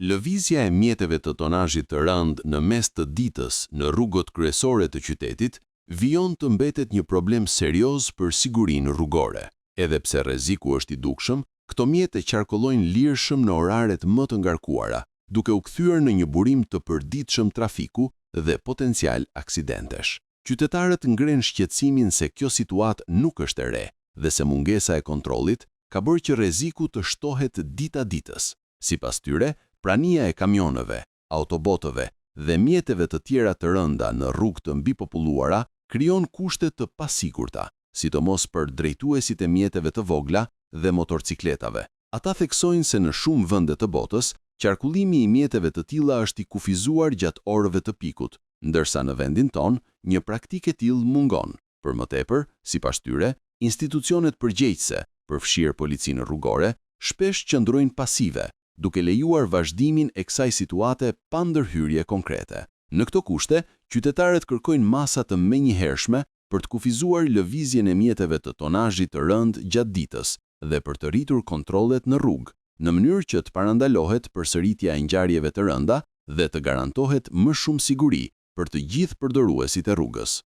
Lëvizja e mjeteve të tonazhit të rënd në mes të ditës në rrugët kryesore të qytetit vijon të mbetet një problem serioz për sigurinë rrugore. Edhe pse rreziku është i dukshëm, këto mjete qarkullojnë lirshëm në oraret më të ngarkuara, duke u kthyer në një burim të përditshëm trafiku dhe potencial aksidentesh. Qytetarët ngren shqetësimin se kjo situatë nuk është e re dhe se mungesa e kontrollit ka bërë që rreziku të shtohet dita ditës. Sipas tyre, prania e kamioneve, autobotëve dhe mjeteve të tjera të rënda në rrugë të mbipopulluara krijon kushte të pasigurta, sidomos për drejtuesit e mjeteve të vogla dhe motorcikletave. Ata theksojnë se në shumë vende të botës, qarkullimi i mjeteve të tilla është i kufizuar gjatë orëve të pikut, ndërsa në vendin ton, një praktikë e tillë mungon. Për më tepër, sipas tyre, institucionet përgjegjëse, përfshirë policinë rrugore, shpesh qëndrojnë pasive, duke lejuar vazhdimin e kësaj situate pa ndërhyrje konkrete. Në këto kushte, qytetarët kërkojnë masa të menjëhershme për të kufizuar lëvizjen e mjeteve të tonazhit të rënd gjatë ditës dhe për të rritur kontrollet në rrugë, në mënyrë që të parandalohet përsëritja e ngjarjeve të rënda dhe të garantohet më shumë siguri për të gjithë përdoruesit e rrugës.